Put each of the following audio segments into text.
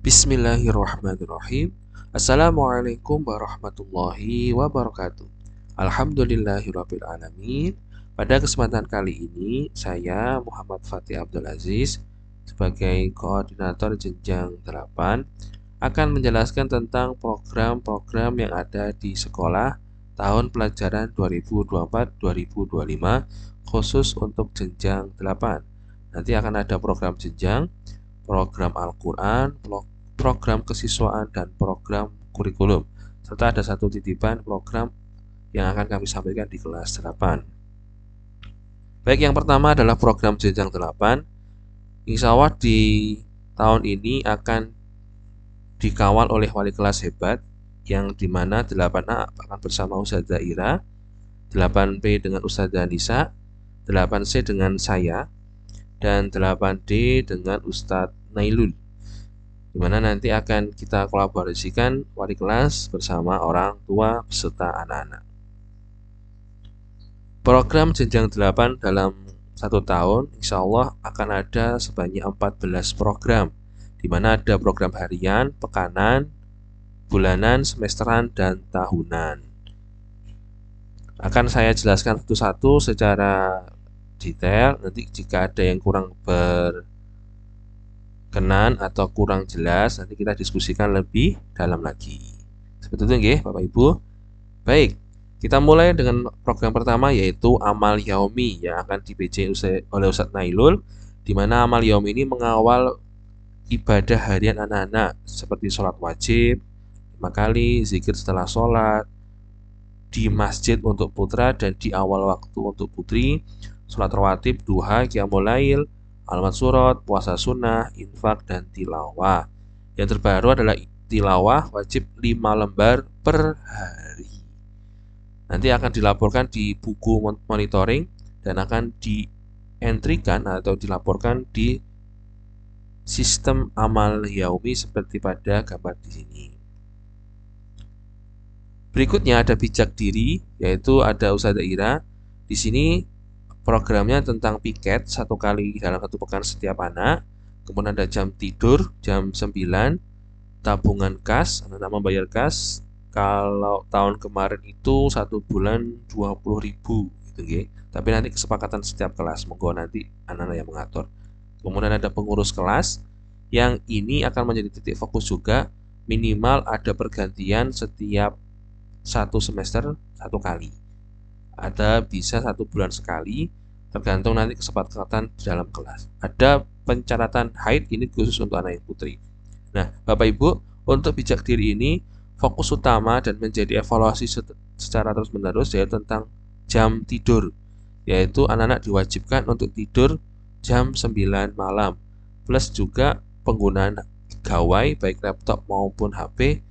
Bismillahirrahmanirrahim. Assalamualaikum warahmatullahi wabarakatuh. Alhamdulillahirrabbilalamin. Pada kesempatan kali ini, saya Muhammad Fatih Abdul Aziz sebagai koordinator jenjang 8 akan menjelaskan tentang program-program yang ada di sekolah tahun pelajaran 2024-2025 khusus untuk jenjang 8. Nanti akan ada program jenjang, program Al-Quran, program kesiswaan, dan program kurikulum. Serta ada satu titipan program yang akan kami sampaikan di kelas 8. Baik, yang pertama adalah program jenjang 8. Insya Allah di tahun ini akan dikawal oleh wali kelas hebat, yang dimana 8A akan bersama Ustazah Ira, 8B dengan Ustazah Nisa, 8C dengan saya, dan 8D dengan Ustadz Nailul, dimana nanti akan kita kolaborasikan wali kelas bersama orang tua beserta anak-anak. Program jenjang 8 dalam 1 tahun insya Allah akan ada sebanyak 14 program, dimana ada program harian, pekanan, bulanan, semesteran, dan tahunan. Akan saya jelaskan satu-satu secara detail. Nanti jika ada yang kurang berkenan atau kurang jelas, nanti kita diskusikan lebih dalam lagi. Seperti itu nggih, Bapak Ibu. Baik, kita mulai dengan program pertama, yaitu Amal Yaumi yang akan di-BC oleh Ustadz Nailul, di mana Amal Yaumi ini mengawal ibadah harian anak-anak seperti sholat wajib 5 kali, zikir setelah sholat, di masjid untuk putra dan di awal waktu untuk putri, sholat rawatib, duha, qiyamul lail, alamat surat, puasa sunnah, infak, dan tilawah. Yang terbaru adalah tilawah wajib 5 lembar per hari. Nanti akan dilaporkan di buku monitoring dan akan dientrikan atau dilaporkan di sistem Amal Yaumi seperti pada gambar di sini. Berikutnya ada bijak diri, yaitu ada Ustazah Ira. Di sini programnya tentang piket 1 kali dalam 1 pekan setiap anak. Kemudian ada jam tidur jam 9, tabungan kas, anak-anak membayar kas. Kalau tahun kemarin itu 1 bulan 20.000 gitu ya. Tapi nanti kesepakatan setiap kelas, monggo nanti anak-anak yang mengatur. Kemudian ada pengurus kelas, yang ini akan menjadi titik fokus juga, minimal ada pergantian setiap 1 semester 1 kali. Ada bisa 1 bulan sekali, tergantung nanti kesepakatan di dalam kelas. Ada pencatatan haid, ini khusus untuk anak yang putri. Nah, Bapak Ibu, untuk bijak diri ini fokus utama dan menjadi evaluasi secara terus-menerus yaitu tentang jam tidur, yaitu anak-anak diwajibkan untuk tidur jam 9 malam, plus juga penggunaan gawai baik laptop maupun HP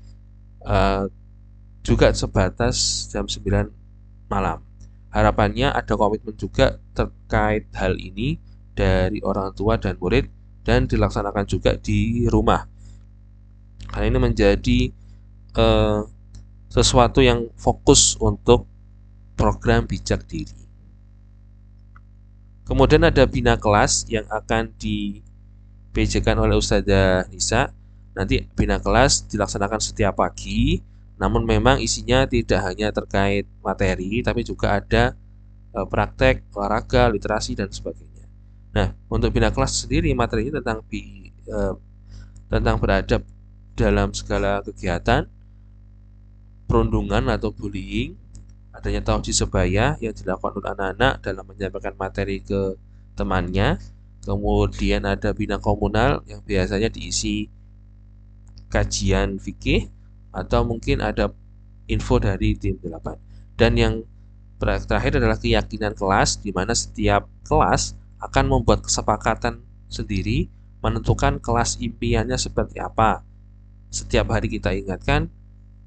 juga sebatas jam 9 malam. Harapannya ada komitmen juga terkait hal ini dari orang tua dan murid dan dilaksanakan juga di rumah. Karena ini menjadi sesuatu yang fokus untuk program bijak diri. Kemudian ada bina kelas yang akan di-PJ-kan oleh Ustazah Nisa. Nanti bina kelas dilaksanakan setiap pagi, namun memang isinya tidak hanya terkait materi, tapi juga ada praktek, olahraga, literasi, dan sebagainya. Nah, untuk bina kelas sendiri materinya tentang beradab dalam segala kegiatan, perundungan atau bullying, adanya tauji sebaya yang dilakukan oleh anak-anak dalam menyampaikan materi ke temannya. Kemudian ada bina komunal yang biasanya diisi kajian fikih atau mungkin ada info dari tim 8. Dan yang terakhir adalah keyakinan kelas, di mana setiap kelas akan membuat kesepakatan sendiri menentukan kelas impiannya seperti apa. Setiap hari kita ingatkan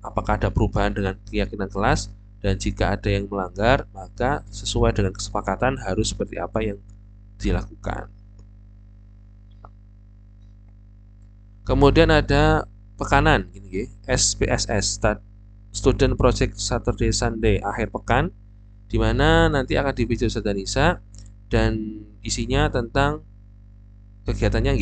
apakah ada perubahan dengan keyakinan kelas, dan jika ada yang melanggar maka sesuai dengan kesepakatan harus seperti apa yang dilakukan. Kemudian ada pekanan gini, SPSS, Student Project Saturday Sunday, akhir pekan, di mana nanti akan dipicu Ustazah Nisa dan isinya tentang kegiatannya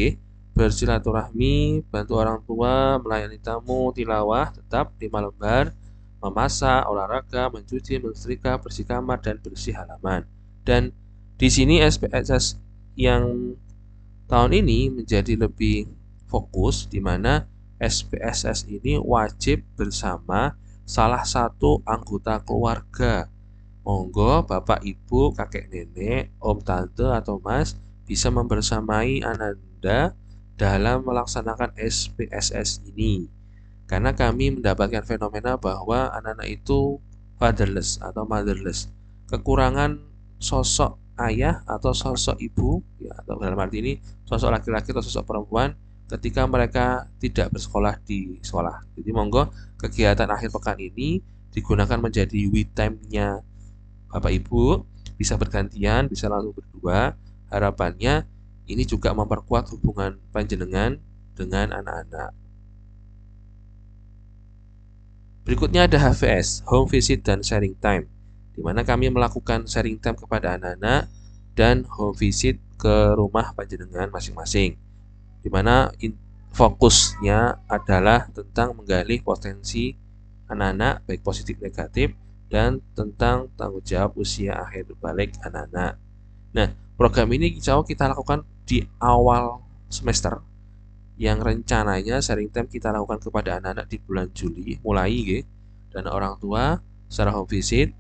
bersilaturahmi, bantu orang tua, melayani tamu, tilawah, tetap 5 lembar, memasak, olahraga, mencuci, mensetrika, bersih kamar, dan bersih halaman. Dan di sini SPSS yang tahun ini menjadi lebih fokus, di mana SPSS ini wajib bersama salah satu anggota keluarga. Monggo Bapak Ibu, kakek nenek, om tante atau mas bisa membersamai Ananda dalam melaksanakan SPSS ini. Karena kami mendapatkan fenomena bahwa anak-anak itu fatherless atau motherless. Kekurangan sosok ayah atau sosok ibu, ya, atau dalam arti ini sosok laki-laki atau sosok perempuan ketika mereka tidak bersekolah di sekolah. Jadi monggo kegiatan akhir pekan ini digunakan menjadi we time-nya Bapak Ibu, bisa bergantian, bisa langsung berdua. Harapannya ini juga memperkuat hubungan panjenengan dengan anak-anak. Berikutnya ada HVS, Home Visit dan Sharing Time, di mana kami melakukan sharing time kepada anak-anak dan home visit ke rumah panjenengan masing-masing, di mana fokusnya adalah tentang menggali potensi anak-anak, baik positif negatif, dan tentang tanggung jawab usia akhir balik anak-anak. Nah, program ini insya Allah kita lakukan di awal semester, yang rencananya sharing time kita lakukan kepada anak-anak di bulan Juli mulai gitu. Dan orang tua secara home visit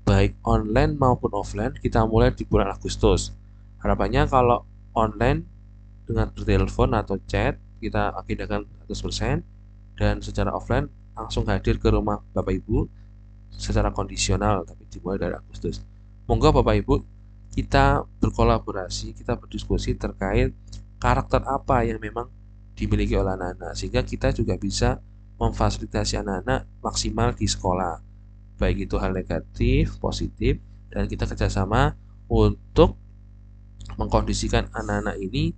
baik online maupun offline kita mulai di bulan Agustus. Harapannya kalau online dengan bertelepon atau chat kita agendakan 100%, dan secara offline langsung hadir ke rumah Bapak Ibu secara kondisional, tapi dimulai dari Agustus. Monggo Bapak Ibu, kita berkolaborasi, kita berdiskusi terkait karakter apa yang memang dimiliki oleh anak-anak, sehingga kita juga bisa memfasilitasi anak-anak maksimal di sekolah, baik itu hal negatif, positif, dan kita kerjasama untuk mengkondisikan anak-anak ini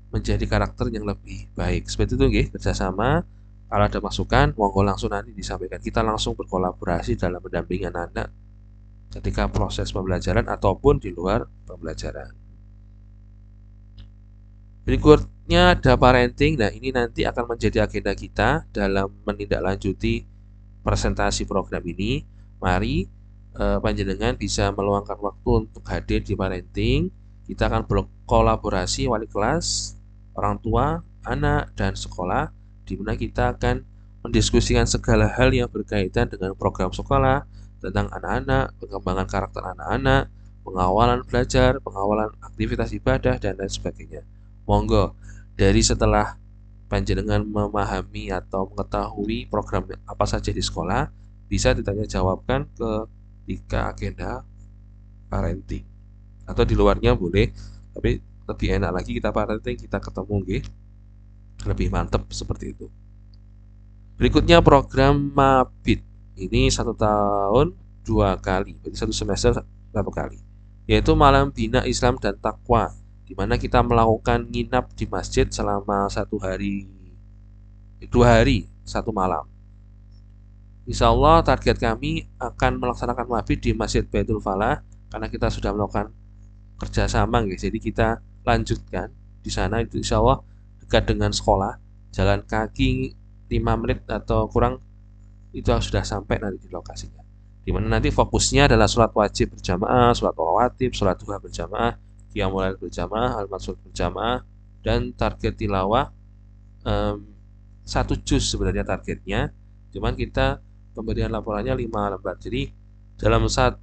menjadi karakter yang lebih baik. Seperti itu nggih, kerjasama. Kalau ada masukan, monggo langsung nanti disampaikan. Kita langsung berkolaborasi dalam mendampingi anak-anak ketika proses pembelajaran ataupun di luar pembelajaran. Berikutnya ada parenting. Nah, ini nanti akan menjadi agenda kita dalam menindaklanjuti presentasi program ini. Mari panjenengan bisa meluangkan waktu untuk hadir di parenting. Kita akan berkolaborasi wali kelas, orang tua, anak, dan sekolah, di mana kita akan mendiskusikan segala hal yang berkaitan dengan program sekolah, tentang anak-anak, pengembangan karakter anak-anak, pengawalan belajar, pengawalan aktivitas ibadah, dan lain sebagainya. Monggo, dari setelah panjenengan memahami atau mengetahui program apa saja di sekolah, bisa ditanya jawabkan ketika agenda parenting. Atau di luarnya boleh, tapi lebih enak lagi kita parenting, kita ketemu nggih. Lebih mantap seperti itu. Berikutnya program Mabit. Ini 1 tahun 2 kali, berarti 1 semester 1 kali. Yaitu Malam Bina Islam dan Takwa, di mana kita melakukan nginap di masjid selama 1 hari, 2 hari, 1 malam. Insya Allah target kami akan melaksanakan mabit di Masjid Baitul Falah, karena kita sudah melakukan kerjasama, guys. Jadi kita lanjutkan di sana. Itu insya Allah dekat dengan sekolah, jalan kaki 5 menit atau kurang itu sudah sampai nanti di lokasinya. Dimana nanti fokusnya adalah sholat wajib berjamaah, sholat rawatib, sholat duha berjamaah, qiyamul lail berjamaah, al-mansur berjamaah, dan target tilawah 1 juz sebenarnya targetnya. Cuman kita pemberian laporannya 5 lembar. Jadi dalam 1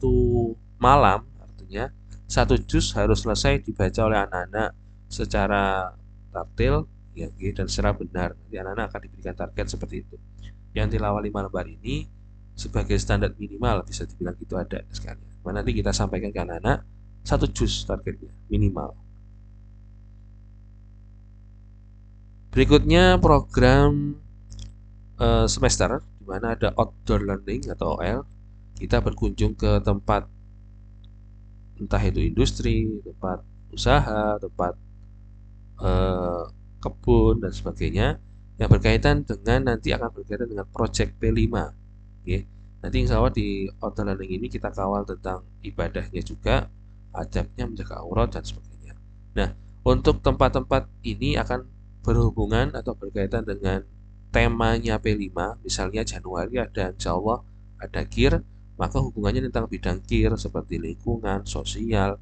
malam, artinya 1 juz harus selesai dibaca oleh anak-anak secara tartil, ya, dan secara benar. Nanti anak-anak akan diberikan target seperti itu. Yang tilawah 5 lembar ini sebagai standar minimal, bisa dibilang gitu ada sekalian. Nanti kita sampaikan ke anak-anak 1 juz targetnya minimal. Berikutnya program semester, di mana ada outdoor learning atau OL. Kita berkunjung ke tempat, entah itu industri, tempat usaha, tempat kebun, dan sebagainya, yang berkaitan dengan nanti akan berkaitan dengan project P5. Okay. Nanti insya Allah di outdoor learning ini kita kawal tentang ibadahnya juga, adabnya, menjaga aurat, dan sebagainya. Nah, untuk tempat-tempat ini akan berhubungan atau berkaitan dengan temanya P5, misalnya Januari ada insya Allah ada KIR, maka hubungannya tentang bidang KIR seperti lingkungan, sosial,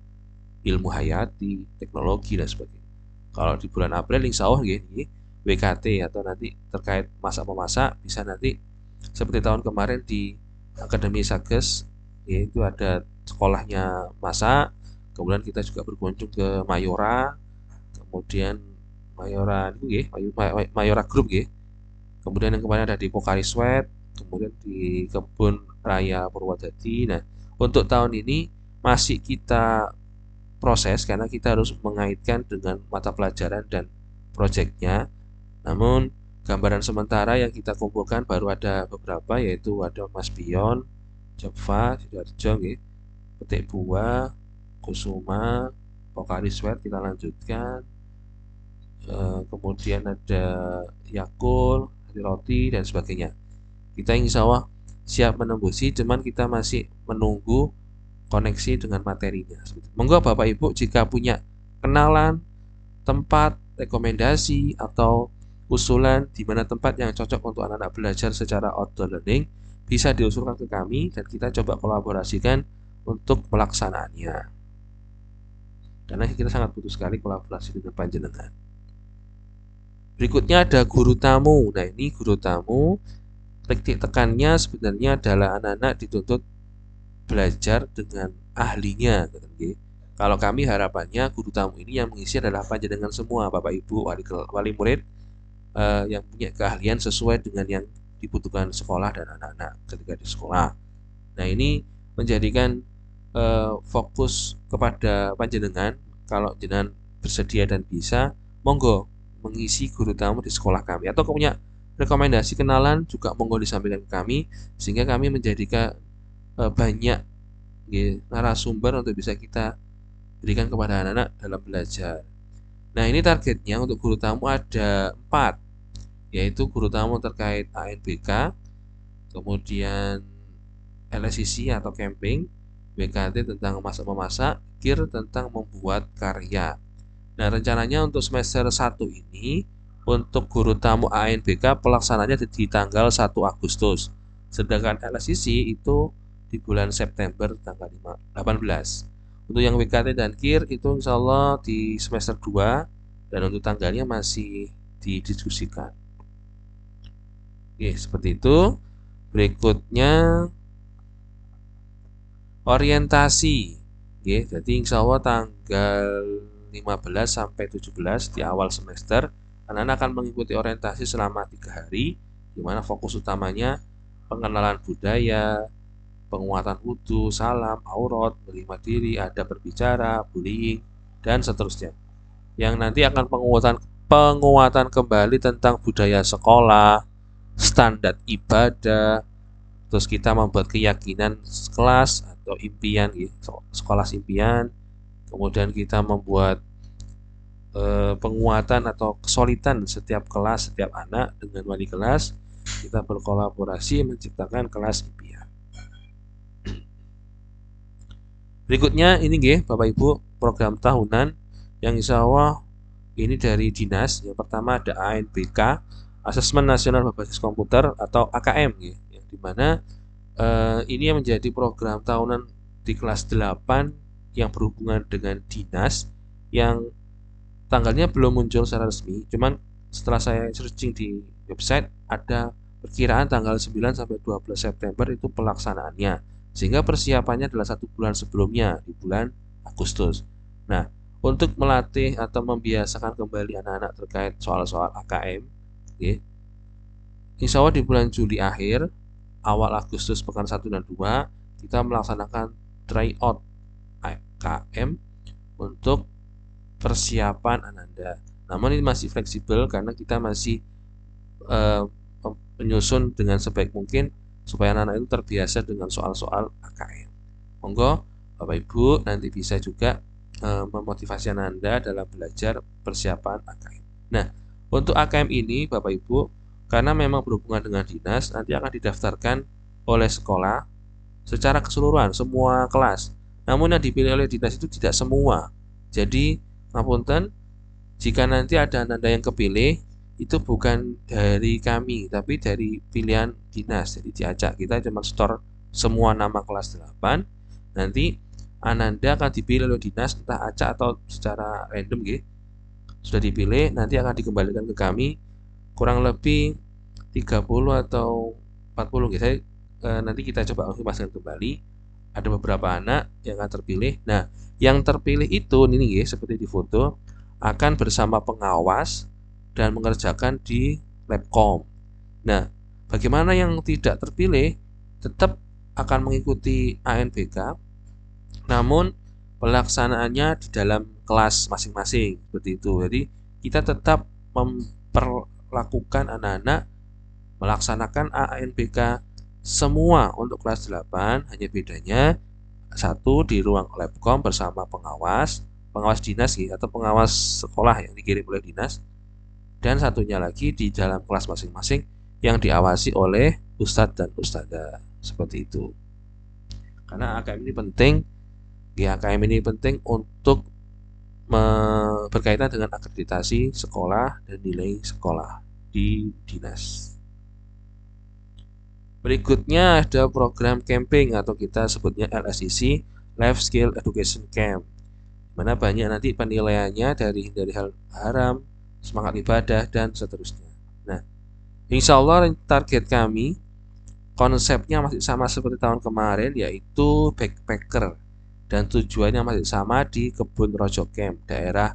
ilmu hayati, teknologi, dan sebagainya. Kalau di bulan April insya Allah gini, WKT atau nanti terkait masak-memasak bisa nanti seperti tahun kemarin di Akademi Sages, yaitu ada sekolahnya masak, kemudian kita juga berkunjung ke Mayora, kemudian Mayora itu Mayora Group ya. Kemudian yang kemarin ada di Pokari Sweat, kemudian di Kebun Raya Purwodadi. Nah, untuk tahun ini masih kita proses karena kita harus mengaitkan dengan mata pelajaran dan proyeknya. Namun gambaran sementara yang kita kumpulkan baru ada beberapa, yaitu ada Mas Pion, Java, Sidoarjo, Petik Buah, Kusuma, Pokari Sweat kita lanjutkan. Kemudian ada Yakul, Roti, dan sebagainya. Kita insya Allah siap menembusi, cuman kita masih menunggu koneksi dengan materinya. Monggo Bapak Ibu jika punya kenalan, tempat, rekomendasi, atau usulan di mana tempat yang cocok untuk anak-anak belajar secara outdoor learning, bisa diusulkan ke kami dan kita coba kolaborasikan untuk pelaksanaannya. Karena kita sangat butuh sekali kolaborasi dengan panjenengan. Berikutnya ada guru tamu. Nah, ini guru tamu, titik tekannya sebenarnya adalah anak-anak dituntut belajar dengan ahlinya. Kalau kami harapannya guru tamu ini yang mengisi adalah panjenengan semua, Bapak Ibu, wali murid yang punya keahlian sesuai dengan yang dibutuhkan sekolah dan anak-anak ketika di sekolah. Nah, ini menjadikan fokus kepada panjenengan. Kalau jenengan bersedia dan bisa, monggo mengisi guru tamu di sekolah kami, atau punya rekomendasi kenalan juga monggo disampaikan ke kami, sehingga kami menjadikan banyak narasumber untuk bisa kita berikan kepada anak-anak dalam belajar. Nah, ini targetnya untuk guru tamu ada 4, yaitu guru tamu terkait ANBK, kemudian LSCC atau camping, BKT tentang masak-memasak, KIR tentang membuat karya. Nah, rencananya untuk semester 1 ini, untuk guru tamu ANBK pelaksananya di tanggal 1 Agustus. Sedangkan LSCC itu di bulan September tanggal 18. Untuk yang WKT dan KIR itu insya Allah di semester 2, dan untuk tanggalnya masih didiskusikan. Oke, seperti itu. Berikutnya orientasi. Jadi insya Allah tanggal 15 sampai 17 di awal semester, anak-anak akan mengikuti orientasi selama 3 hari, di mana fokus utamanya pengenalan budaya, penguatan wudhu, salam, aurat, menerima diri, adab berbicara, bullying, dan seterusnya. Yang nanti akan penguatan kembali tentang budaya sekolah, standar ibadah, terus kita membuat keyakinan kelas atau impian, sekolah impian. Kemudian kita membuat penguatan atau kesulitan setiap kelas, setiap anak dengan wali kelas. Kita berkolaborasi menciptakan kelas impian. Berikutnya ini Bapak Ibu, program tahunan yang insya Allah ini dari dinas. Yang pertama ada ANBK, Asesmen Nasional Berbasis Komputer atau AKM, yang dimana ini yang menjadi program tahunan di kelas 8 yang berhubungan dengan dinas, yang tanggalnya belum muncul secara resmi, cuman setelah saya searching di website ada perkiraan tanggal 9 sampai 12 September itu pelaksanaannya, sehingga persiapannya adalah 1 bulan sebelumnya di bulan Agustus. Nah, untuk melatih atau membiasakan kembali anak-anak terkait soal-soal AKM, insya Allah di bulan Juli akhir, awal Agustus pekan 1 dan 2 kita melaksanakan tryout AKM untuk persiapan Ananda. Namun ini masih fleksibel karena kita masih menyusun dengan sebaik mungkin supaya anak-anak itu terbiasa dengan soal-soal AKM. Monggo Bapak Ibu nanti bisa juga memotivasi Ananda dalam belajar persiapan AKM. Nah, untuk AKM ini Bapak Ibu, karena memang berhubungan dengan dinas, nanti akan didaftarkan oleh sekolah secara keseluruhan, semua kelas. Namun yang dipilih oleh dinas itu tidak semua. Jadi, ngapunten, Jika nanti ada Ananda yang kepilih, itu bukan dari kami, tapi dari pilihan dinas. Jadi di acak kita cuma store semua nama kelas 8. Nanti Ananda akan dipilih oleh dinas, entah acak atau secara random gitu. Sudah dipilih, nanti akan dikembalikan ke kami kurang lebih 30 atau 40 gitu. Nanti kita coba konfirmasikan kembali. Ada beberapa anak yang akan terpilih. Nah, yang terpilih itu ini ya, seperti di foto, akan bersama pengawas dan mengerjakan di labcom. Nah, bagaimana yang tidak terpilih tetap akan mengikuti ANBK, namun pelaksanaannya di dalam kelas masing-masing seperti itu. Jadi kita tetap memperlakukan anak-anak melaksanakan ANBK semua untuk kelas 8, hanya bedanya satu di ruang labcom bersama pengawas dinas ya, atau pengawas sekolah yang dikirim oleh dinas, dan satunya lagi di dalam kelas masing-masing yang diawasi oleh ustadz dan ustadzah seperti itu. Karena AKM ini penting, ya AKM ini penting untuk berkaitan dengan akreditasi sekolah dan nilai sekolah di dinas. Berikutnya ada program camping atau kita sebutnya LSEC, Life Skill Education Camp, mana banyak nanti penilaiannya dari hal haram, semangat ibadah, dan seterusnya. Nah, insya Allah target kami konsepnya masih sama seperti tahun kemarin, yaitu backpacker, dan tujuannya masih sama di Kebun Rojo Camp, daerah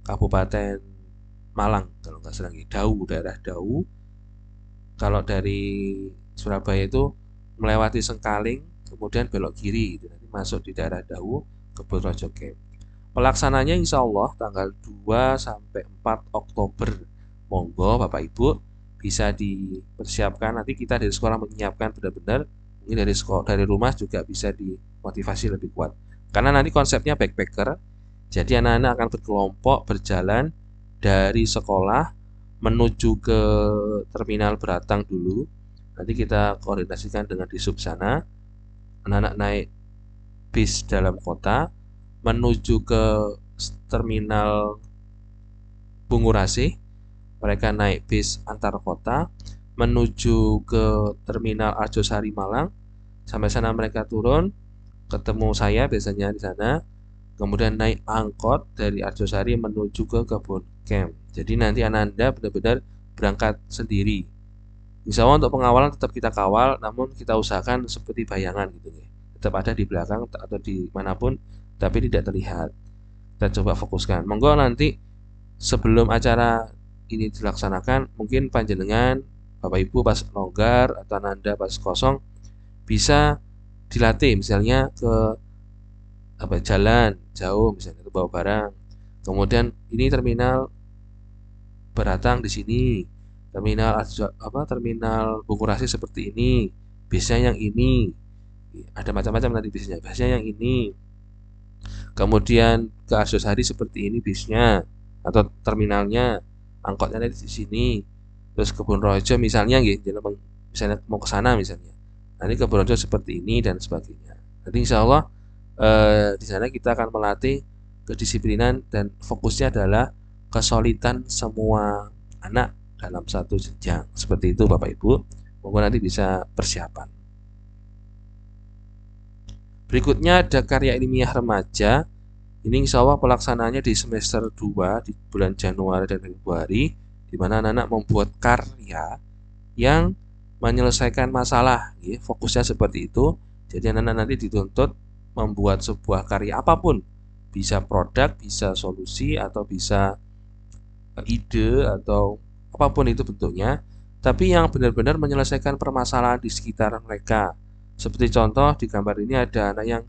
Kabupaten Malang kalau nggak salah, daerah Dau. Kalau dari Surabaya itu melewati Sengkaling, kemudian belok kiri, gitu. Nanti masuk di daerah Dau, Kebun Rojo Camp. Pelaksananya insya Allah tanggal 2 sampai 4 Oktober. Monggo Bapak Ibu bisa dipersiapkan. Nanti kita dari sekolah menyiapkan benar-benar. Mungkin dari rumah juga bisa dimotivasi lebih kuat. Karena nanti konsepnya backpacker. Jadi anak-anak akan berkelompok berjalan dari sekolah menuju ke terminal Beratang dulu. Nanti kita koordinasikan dengan di sub sana. Anak-anak naik bis dalam kota menuju ke terminal Bungurasi. Mereka naik bis antar kota menuju ke terminal Arjosari Malang. Sampai sana mereka turun, ketemu saya biasanya di sana. Kemudian naik angkot dari Arjosari menuju ke Kebun Camp. Jadi nanti Ananda benar-benar berangkat sendiri. Insya Allah untuk pengawalan tetap kita kawal, namun kita usahakan seperti bayangan gitu ya. Tetap ada di belakang atau di manapun, tapi tidak terlihat. Kita coba fokuskan. Monggo nanti sebelum acara ini dilaksanakan, mungkin panjenengan Bapak Ibu pas longgar atau Ananda pas kosong bisa dilatih, misalnya ke jalan jauh, misalnya ke bawa barang. Kemudian ini terminal Beratang di sini, terminal Bungurasi seperti ini, bisnya yang ini, ada macam-macam nanti bisnya yang ini. Kemudian ke Arjosari seperti ini bisnya atau terminalnya, angkotnya di sini. Terus Kebun Rojo misalnya gitu, misalnya mau ke sana misalnya. Nanti Kebun Rojo seperti ini dan sebagainya. Nanti insya Allah di sana kita akan melatih kedisiplinan dan fokusnya adalah kesulitan semua anak dalam satu jenjang. Seperti itu Bapak Ibu. Monggo nanti bisa persiapan. Berikutnya ada karya ilmiah remaja. Ini insya Allah pelaksanaannya di semester 2 di bulan Januari dan Februari, di mana anak-anak membuat karya yang menyelesaikan masalah, ya, fokusnya seperti itu. Jadi anak-anak nanti dituntut membuat sebuah karya apapun, bisa produk, bisa solusi, atau bisa ide, atau apapun itu bentuknya, tapi yang benar-benar menyelesaikan permasalahan di sekitar mereka. Seperti contoh di gambar ini ada anak yang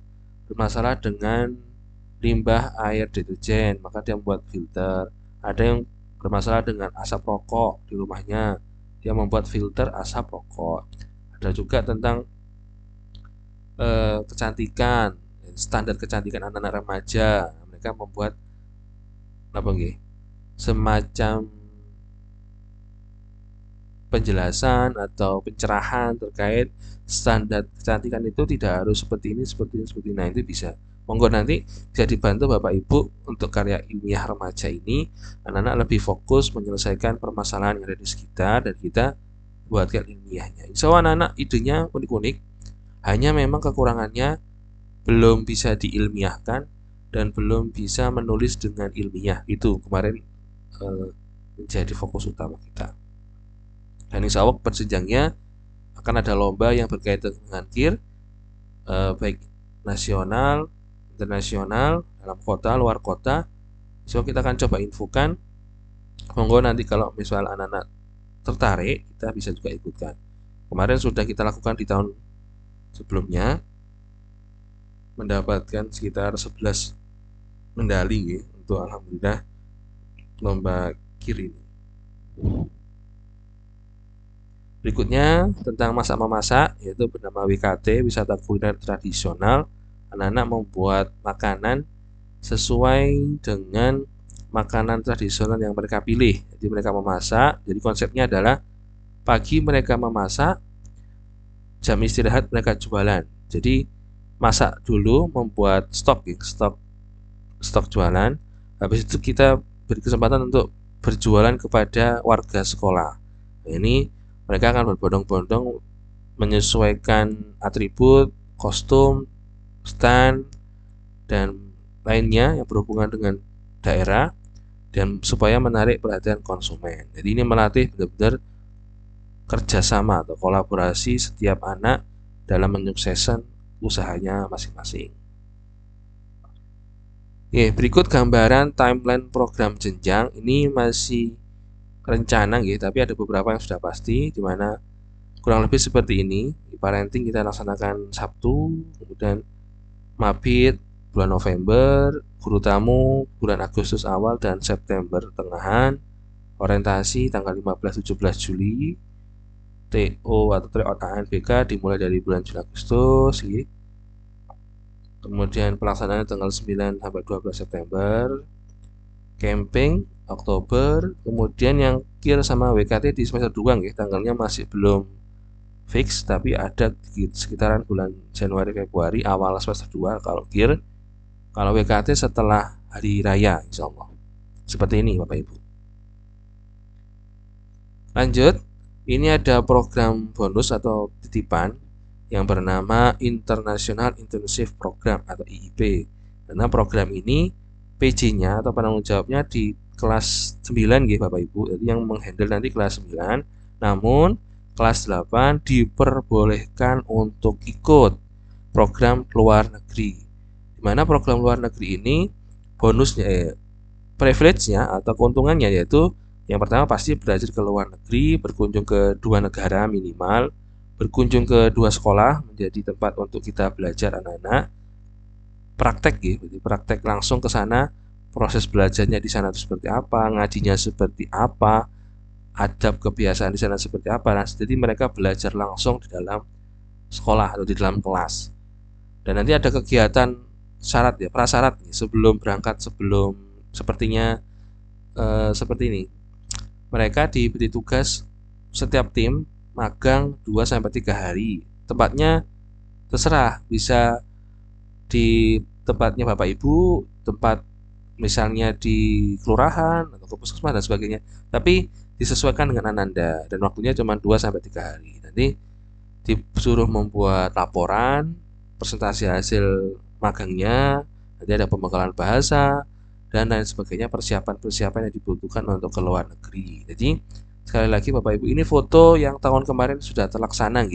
bermasalah dengan limbah air deterjen, maka dia membuat filter. Ada yang bermasalah dengan asap rokok di rumahnya, dia membuat filter asap rokok. Ada juga tentang kecantikan, standar kecantikan anak-anak remaja, mereka membuat semacam penjelasan atau pencerahan terkait standar kecantikan itu tidak harus seperti ini, seperti ini, seperti ini. Nah, itu bisa Monggo nanti bisa dibantu Bapak Ibu untuk karya ilmiah remaja ini, anak-anak lebih fokus menyelesaikan permasalahan yang ada di sekitar dan kita buatkan ilmiahnya. Insya Allah anak-anak idenya unik-unik, hanya memang kekurangannya belum bisa diilmiahkan dan belum bisa menulis dengan ilmiah. Itu kemarin menjadi fokus utama kita. Dan insya Allah persenjangnya akan ada lomba yang berkaitan dengan KIR, baik nasional, internasional, dalam kota, luar kota. So kita akan coba infokan. Monggo nanti kalau misal anak-anak tertarik, kita bisa juga ikutkan. Kemarin sudah kita lakukan di tahun sebelumnya, mendapatkan sekitar 11 medali untuk alhamdulillah lomba KIR ini. Berikutnya tentang masak-memasak, yaitu bernama WKT, wisata kuliner tradisional. Anak-anak membuat makanan sesuai dengan makanan tradisional yang mereka pilih. Jadi mereka memasak. Jadi konsepnya adalah pagi mereka memasak, jam istirahat mereka jualan. Jadi masak dulu, membuat stok jualan. Habis itu kita beri kesempatan untuk berjualan kepada warga sekolah. Nah, ini mereka akan berbondong-bondong menyesuaikan atribut, kostum, stand, dan lainnya yang berhubungan dengan daerah dan supaya menarik perhatian konsumen. Jadi ini melatih benar-benar kerjasama atau kolaborasi setiap anak dalam menyukseskan usahanya masing-masing. Berikut gambaran timeline program jenjang. Ini masih rencana tapi ada beberapa yang sudah pasti, di mana kurang lebih seperti ini. Parenting kita laksanakan Sabtu, kemudian mabit bulan November, guru tamu bulan Agustus awal dan September tengahan, orientasi tanggal 15-17 Juli, TO atau tryout ANBK dimulai dari bulan Juli Agustus, kemudian pelaksanaan tanggal 9 sampai 12 September, camping Oktober, kemudian yang KIR sama WKT di semester 2 tanggalnya masih belum fix, tapi ada di sekitaran bulan Januari Februari awal semester 2 kalau KIR. Kalau WKT setelah hari raya insya Allah. Seperti ini Bapak Ibu. Lanjut, ini ada program bonus atau titipan yang bernama International Intensive Program atau IIP. Karena program ini PJ-nya atau penanggung jawabnya di kelas 9 Bapak Ibu. Jadi yang menghandle nanti kelas 9. Namun kelas 8 diperbolehkan untuk ikut program luar negeri. Di mana program luar negeri ini bonusnya, privilege-nya atau keuntungannya yaitu yang pertama pasti belajar ke luar negeri, berkunjung ke 2 negara minimal, berkunjung ke 2 sekolah menjadi tempat untuk kita belajar anak-anak, praktek praktek langsung ke sana, proses belajarnya di sana itu seperti apa, ngajinya seperti apa, adab kebiasaan di sana seperti apa. Nah, jadi mereka belajar langsung di dalam sekolah atau di dalam kelas. Dan nanti ada kegiatan syarat prasyarat sebelum berangkat, sepertinya seperti ini. Mereka diberi tugas setiap tim magang 2-3 hari. Tempatnya terserah, bisa di tempatnya Bapak Ibu, tempat misalnya di kelurahan atau puskesmas dan sebagainya. Tapi disesuaikan dengan Ananda dan waktunya cuma 2-3 hari. Nanti disuruh membuat laporan, presentasi hasil magangnya, nanti ada pembekalan bahasa dan lain sebagainya, persiapan yang dibutuhkan untuk ke luar negeri. Jadi sekali lagi Bapak Ibu, ini foto yang tahun kemarin sudah terlaksana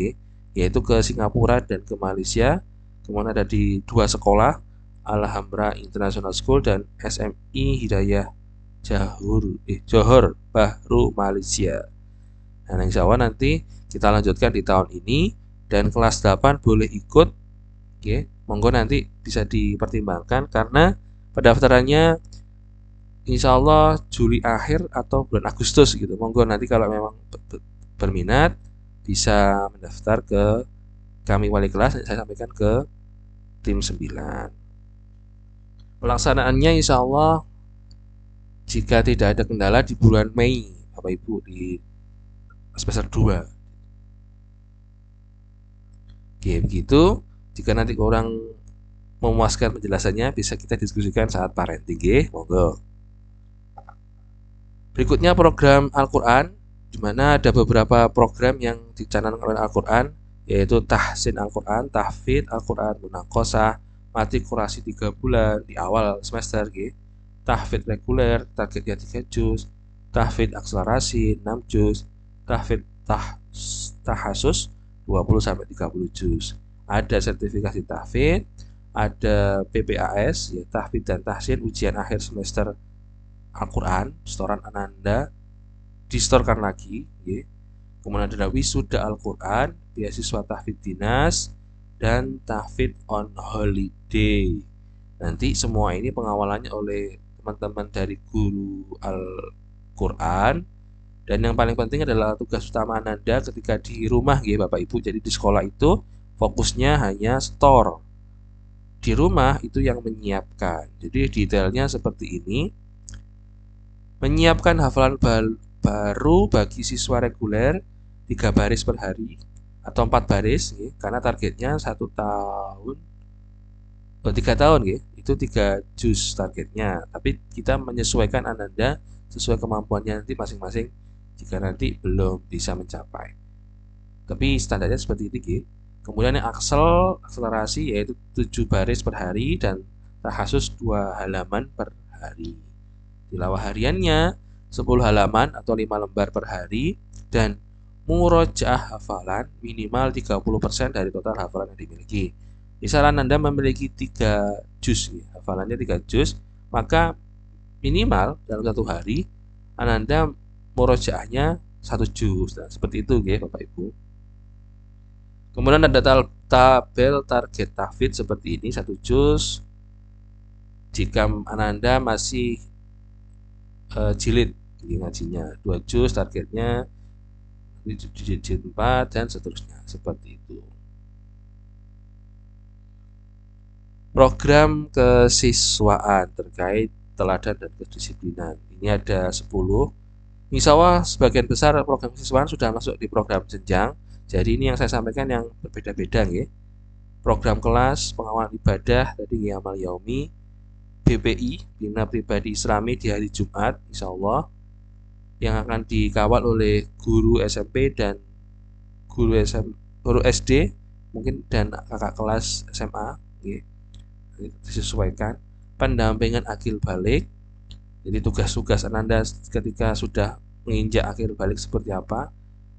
yaitu ke Singapura dan ke Malaysia. Kemudian ada di 2 sekolah, Alhambra International School dan SMI Hidayah Johor Bahru Malaysia. Nah, insya Allah nanti kita lanjutkan di tahun ini dan kelas 8 boleh ikut. Monggo nanti bisa dipertimbangkan karena pendaftarannya insya Allah Juli akhir atau bulan Agustus Monggo nanti kalau memang berminat bisa mendaftar ke kami wali kelas, saya sampaikan ke tim 9. Pelaksanaannya insya Allah jika tidak ada kendala di bulan Mei Bapak Ibu di semester 2. Begitu. Jika nanti kurang memuaskan penjelasannya bisa kita diskusikan saat parenting, monggo. Berikutnya program Al-Quran, di mana ada beberapa program yang dicanangkan oleh Al-Quran, yaitu tahsin Al-Quran, tahfidz Al-Quran, munaqoshah, matrikulasi 3 bulan di awal semester, tahfidz reguler, targetnya 3 juz, tahfidz akselerasi 6 juz, tahfidz tahasus 20-30 juz. Ada sertifikasi tahfidz, ada PPAS, ya, tahfidz dan tahsin ujian akhir semester Al-Quran, setoran Ananda distorkan lagi, ya. Kemudian ada wisuda Al-Quran, beasiswa tahfidz dinas, dan tahfidz on holiday. Nanti semua ini pengawalannya oleh teman-teman dari guru Al-Quran. Dan yang paling penting adalah tugas utama Ananda ketika di rumah, ya Bapak Ibu. Jadi di sekolah itu fokusnya hanya store. Di rumah itu yang menyiapkan. Jadi detailnya seperti ini. Menyiapkan hafalan baru bagi siswa reguler 3 baris per hari atau 4 baris, ya, karena targetnya 1 tahun 3 tahun, ya, itu 3 juz targetnya. Tapi kita menyesuaikan Ananda sesuai kemampuannya nanti masing-masing jika nanti belum bisa mencapai. Tapi standarnya seperti itu, ya. Kemudian yang akselerasi yaitu 7 baris per hari dan tahasus 2 halaman per hari. Tilawah hariannya 10 halaman atau 5 lembar per hari dan murojaah hafalan minimal 30% dari total hafalan yang dimiliki. Misalnya Anda memiliki 3 juz, ya, hafalannya 3 juz, maka minimal dalam 1 hari Anda murojaahnya 1 juz. Nah, seperti itu, ya, Bapak Ibu. Kemudian ada tabel target tahfidz seperti ini, 1 juz. Jika Anda masih jilid ngajinya 2 juz targetnya, di jilid 4 dan seterusnya, seperti itu. Program kesiswaan terkait teladan dan kedisiplinan, ini ada 10. Insya Allah sebagian besar program kesiswaan sudah masuk di program jenjang. Jadi ini yang saya sampaikan yang berbeda-beda, ya. Program kelas pengawalan ibadah tadi amal yaumi, BPI Bina Pribadi Islami di hari Jumat, insya Allah, yang akan dikawal oleh guru SMP dan guru SD mungkin dan kakak kelas SMA, ya. Disesuaikan. Pendampingan akhir balik, jadi tugas-tugas Anda ketika sudah menginjak akhir balik seperti apa.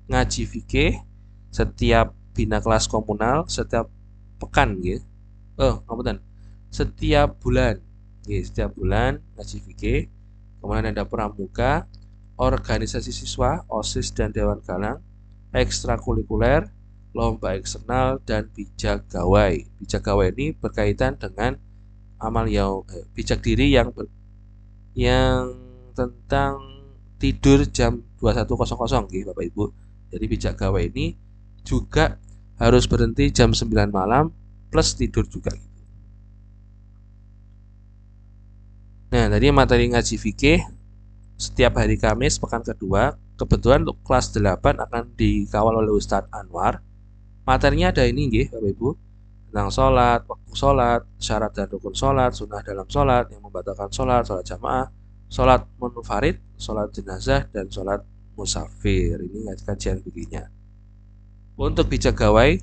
Ngaji fikih setiap bina kelas komunal setiap pekan, ya. Setiap bulan, ya, setiap bulan ngaji fikih. Kemudian ada pramuka, organisasi siswa, OSIS dan Dewan Galang, ekstrakurikuler, lomba eksternal, dan bijak gawai. Bijak gawai ini berkaitan dengan amal bijak diri yang tentang tidur jam 21.00, gitu, Bapak Ibu. Jadi bijak gawai ini juga harus berhenti jam 9 malam plus tidur juga, gitu. Nah, tadi materi ngaji fikih setiap hari Kamis pekan kedua. Kebetulan untuk kelas 8 akan dikawal oleh Ustadz Anwar. Materinya ada ini, Bapak Ibu, tentang sholat, waktu sholat, syarat dan rukun sholat, sunnah dalam sholat, yang membatalkan sholat, sholat jamaah, sholat munfarid, sholat jenazah, dan sholat musafir. Ini kajian begininya. Untuk bijak gawai,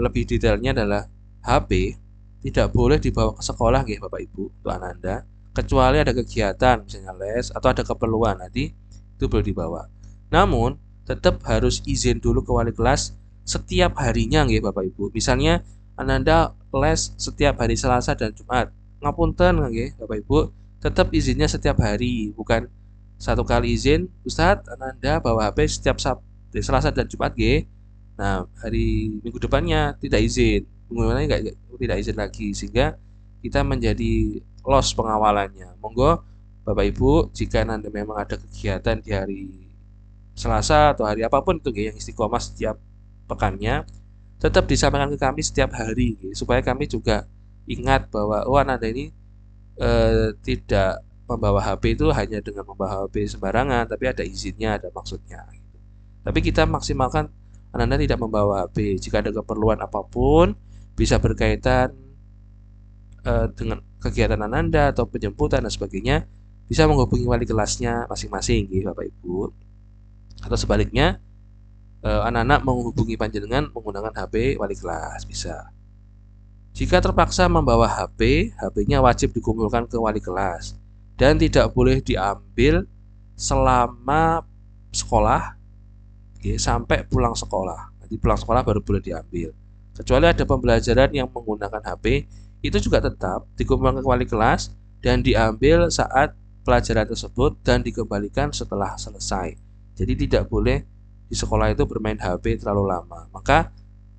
lebih detailnya adalah HP tidak boleh dibawa ke sekolah, Bapak Ibu, untuk Anda, kecuali ada kegiatan misalnya les atau ada keperluan, nanti itu boleh dibawa. Namun tetap harus izin dulu ke wali kelas setiap harinya, Bapak Ibu. Misalnya Anda les setiap hari Selasa dan Jumat, ngapunten, Bapak Ibu, tetap izinnya setiap hari, bukan satu kali izin, Ustadz Anda bawa HP setiap Selasa dan Jumat, nah hari minggu depannya tidak izin, minggu tidak izin lagi, sehingga kita menjadi loss pengawalannya. Monggo Bapak Ibu, jika Anda memang ada kegiatan di hari Selasa atau hari apapun itu, yang istiqomah setiap pekannya, tetap disampaikan ke kami setiap hari, supaya kami juga ingat bahwa Anda ini tidak membawa HP itu hanya dengan membawa HP sembarangan, tapi ada izinnya, ada maksudnya, Tapi kita maksimalkan Anda tidak membawa HP. Jika ada keperluan apapun, bisa berkaitan dengan kegiatan Ananda atau penjemputan dan sebagainya, bisa menghubungi wali kelasnya masing-masing gitu Bapak Ibu. Atau sebaliknya, anak-anak menghubungi panjenengan menggunakan HP wali kelas bisa. Jika terpaksa membawa HP, HP-nya wajib dikumpulkan ke wali kelas dan tidak boleh diambil selama sekolah sampai pulang sekolah. Nanti pulang sekolah baru boleh diambil. Kecuali ada pembelajaran yang menggunakan HP, itu juga tetap dikumpulkan ke wali kelas dan diambil saat pelajaran tersebut dan dikembalikan setelah selesai. Jadi tidak boleh di sekolah itu bermain HP terlalu lama. Maka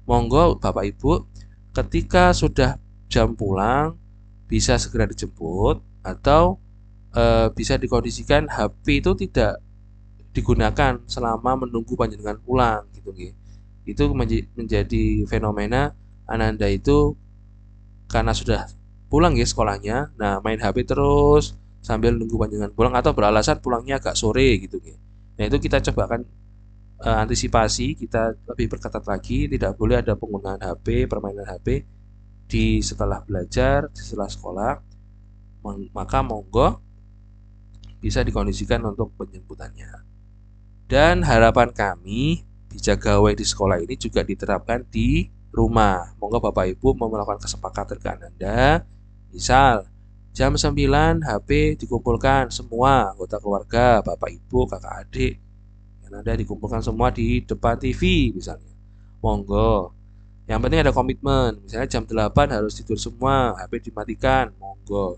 monggo Bapak Ibu, ketika sudah jam pulang bisa segera dijemput atau bisa dikondisikan HP itu tidak digunakan selama menunggu panjenengan pulang gitu nggih. Itu menjadi fenomena Ananda itu karena sudah pulang ya sekolahnya, nah main HP terus sambil nunggu panjenengan pulang atau beralasan pulangnya agak sore gitu nggih. Nah, itu kita coba akan antisipasi, kita lebih berketat lagi, tidak boleh ada penggunaan HP, permainan HP di setelah belajar, di setelah sekolah. Maka monggo bisa dikondisikan untuk penjemputannya. Dan harapan kami bijak gawai di sekolah ini juga diterapkan di rumah. Monggo Bapak Ibu mau melakukan kesepakatan ke Ananda. Misal jam 9 HP dikumpulkan semua anggota keluarga, Bapak Ibu, kakak adik. Ananda dikumpulkan semua di depan TV misalnya. Monggo. Yang penting ada komitmen. Misalnya jam 8 harus tidur semua, HP dimatikan. Monggo.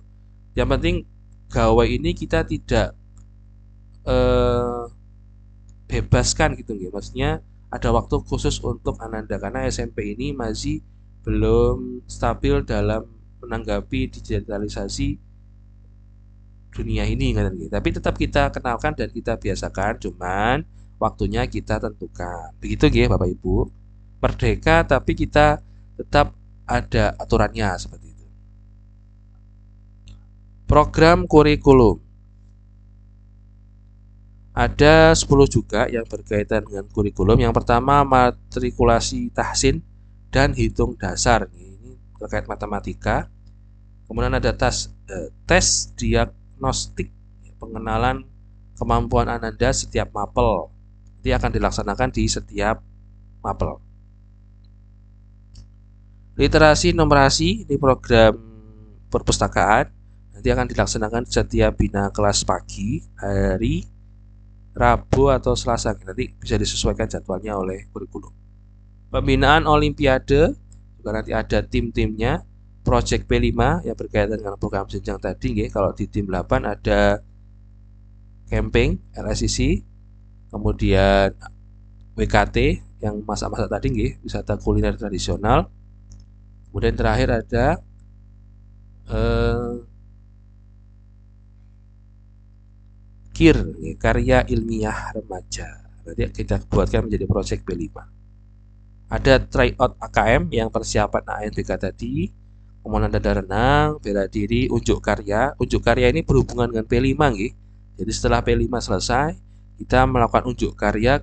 Yang penting gawai ini kita tidak bebaskan gitu nggih. Maksudnya ada waktu khusus untuk Ananda karena SMP ini masih belum stabil dalam menanggapi digitalisasi dunia ini kan gitu. Tapi tetap kita kenalkan dan kita biasakan, cuman waktunya kita tentukan. Begitu nggih Bapak Ibu. Merdeka tapi kita tetap ada aturannya seperti itu. Program kurikulum. Ada 10 juga yang berkaitan dengan kurikulum. Yang pertama matrikulasi tahsin dan hitung dasar. Ini terkait matematika. Kemudian ada tes diagnostik, pengenalan kemampuan Ananda setiap mapel. Nanti akan dilaksanakan di setiap mapel. Literasi numerasi, ini program perpustakaan. Nanti akan dilaksanakan setiap bina kelas pagi, hari Rabu atau Selasa. Nanti bisa disesuaikan jadwalnya oleh kurikulum. Pembinaan Olimpiade, juga nanti ada tim-timnya. Project P5 yang berkaitan dengan program jenjang tadi. Kalau di tim 8 ada camping, LSCC, kemudian WKT yang masak-masak tadi, wisata kuliner tradisional. Kemudian terakhir ada KIR, karya ilmiah remaja. Nanti kita buatkan menjadi project P5. Ada tryout AKM yang persiapan ANBK tadi. Kemudian ada renang, bela diri, unjuk karya. Unjuk karya ini berhubungan dengan P5 nggih. Jadi setelah P5 selesai, kita melakukan unjuk karya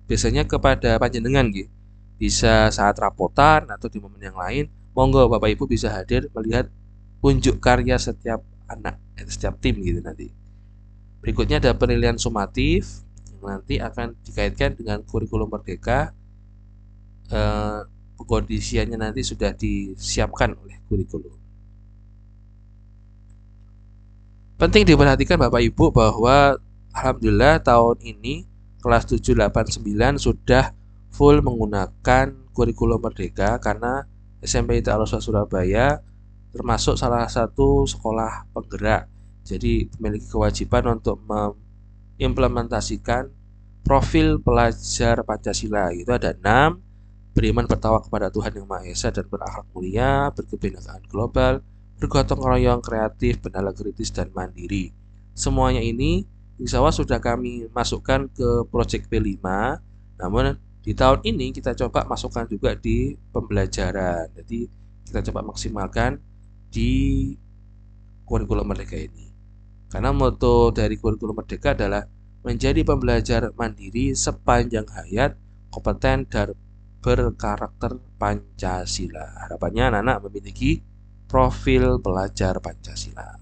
biasanya kepada panjenengan nggih. Bisa saat rapotan atau di momen yang lain, monggo Bapak Ibu bisa hadir melihat unjuk karya setiap anak, setiap tim gitu nanti. Berikutnya ada penilaian sumatif yang nanti akan dikaitkan dengan kurikulum merdeka. Pengkondisiannya nanti sudah disiapkan oleh kurikulum. Penting diperhatikan Bapak Ibu bahwa alhamdulillah tahun ini kelas 7, 8, 9 sudah full menggunakan kurikulum merdeka karena SMP Al-Azhar Surabaya termasuk salah satu sekolah penggerak. Jadi memiliki kewajiban untuk mengimplementasikan profil pelajar Pancasila. Itu ada 6: beriman bertakwa kepada Tuhan Yang Maha Esa dan berakhlak mulia, berkebinekaan global, bergotong royong, kreatif, bernalar kritis, dan mandiri. Semuanya ini insya Allah sudah kami masukkan ke Project P5. Namun di tahun ini kita coba masukkan juga di pembelajaran. Jadi kita coba maksimalkan di kurikulum merdeka ini. Karena moto dari kurikulum merdeka adalah menjadi pembelajar mandiri sepanjang hayat, kompeten dan berkarakter Pancasila. Harapannya anak-anak memiliki profil pelajar Pancasila.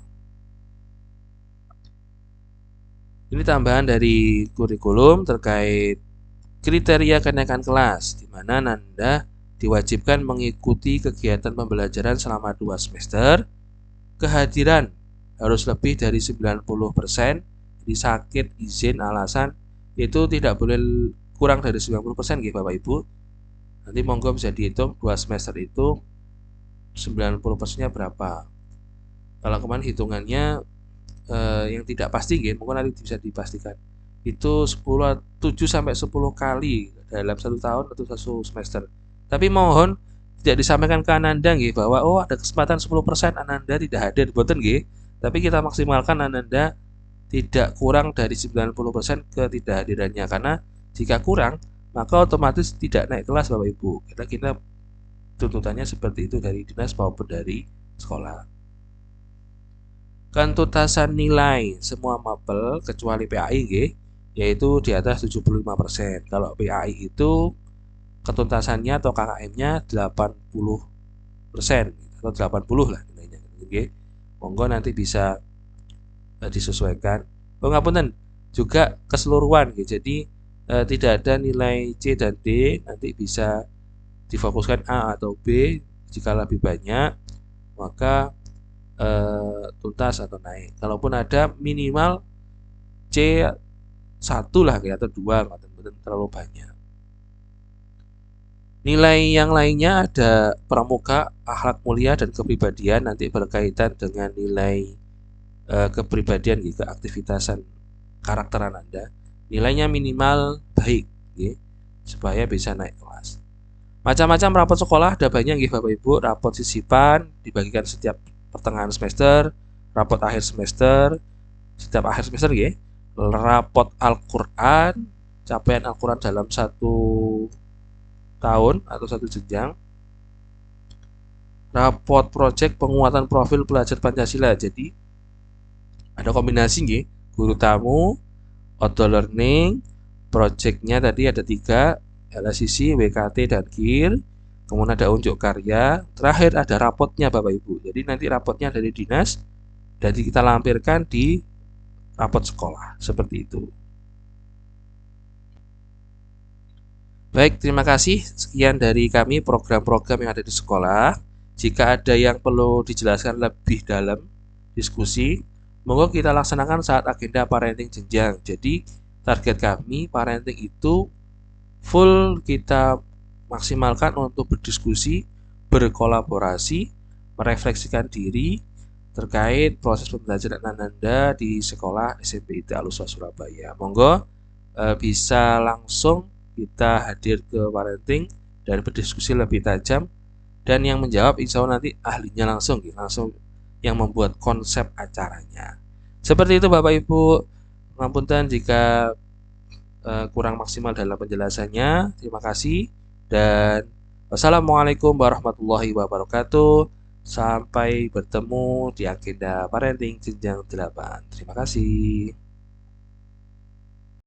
Ini tambahan dari kurikulum terkait kriteria kenaikan kelas, di mana Nanda diwajibkan mengikuti kegiatan pembelajaran selama 2 semester. Kehadiran harus lebih dari 90%, jadi sakit, izin, alasan itu tidak boleh kurang dari 90% gitu Bapak Ibu. Nanti monggo bisa dihitung 2 semester itu 90%-nya berapa. Kalau kemarin hitungannya yang tidak pasti gitu, mungkin nanti bisa dipastikan. Itu 7 sampai 10 kali dalam 1 tahun atau 1 semester. Tapi mohon tidak disampaikan ke Ananda nggih bahwa oh ada kesempatan 10% Ananda tidak hadir, boten nggih. Tapi kita maksimalkan Ananda tidak kurang dari 90% ketidakhadirannya, karena jika kurang maka otomatis tidak naik kelas Bapak Ibu. Kita tuntutannya seperti itu dari dinas maupun dari sekolah. Kentuntasan nilai semua mapel kecuali PAI nggih, yaitu di atas 75%. Kalau PAI itu ketuntasannya atau KKM-nya 80% atau 80 lah nilainya nggih. Monggo nanti bisa disesuaikan. Oh ngapunten, juga keseluruhan nggih. Jadi tidak ada nilai C dan D, nanti bisa difokuskan A atau B. Jika lebih banyak maka tuntas atau naik. Kalaupun ada minimal C 1 lah kayak atau 2, betul terlalu banyak. Nilai yang lainnya ada pramuka, akhlak mulia dan kepribadian, nanti berkaitan dengan nilai kepribadian gitu, keaktivitasan karakteran Anda. Nilainya minimal baik gitu, supaya bisa naik kelas. Macam-macam rapot sekolah ada banyak gitu Bapak Ibu. Rapot sisipan dibagikan setiap pertengahan semester, rapot akhir semester, setiap akhir semester ya, rapot Al-Quran, capaian Al-Quran dalam 1 tahun atau 1 jenjang, rapot project penguatan profil pelajar Pancasila. Jadi ada kombinasi nggih, guru tamu, auto learning, projectnya tadi ada 3, LSCC, WKT dan KIR. Kemudian ada unjuk karya, terakhir ada rapotnya Bapak Ibu. Jadi nanti rapotnya dari dinas dan kita lampirkan di rapot sekolah, seperti itu. Baik, terima kasih. Sekian dari kami program-program yang ada di sekolah. Jika ada yang perlu dijelaskan lebih dalam diskusi, monggo kita laksanakan saat agenda parenting jenjang. Jadi target kami parenting itu full kita maksimalkan untuk berdiskusi, berkolaborasi, merefleksikan diri terkait proses pembelajaran Ananda di sekolah SMP IT Al-Husna Surabaya. Monggo bisa langsung kita hadir ke parenting dan berdiskusi lebih tajam, dan yang menjawab insya Allah nanti ahlinya langsung yang membuat konsep acaranya. Seperti itu Bapak Ibu. Ngapunten jika kurang maksimal dalam penjelasannya. Terima kasih dan wassalamualaikum warahmatullahi wabarakatuh. Sampai bertemu di agenda parenting jenjang 8. Terima kasih.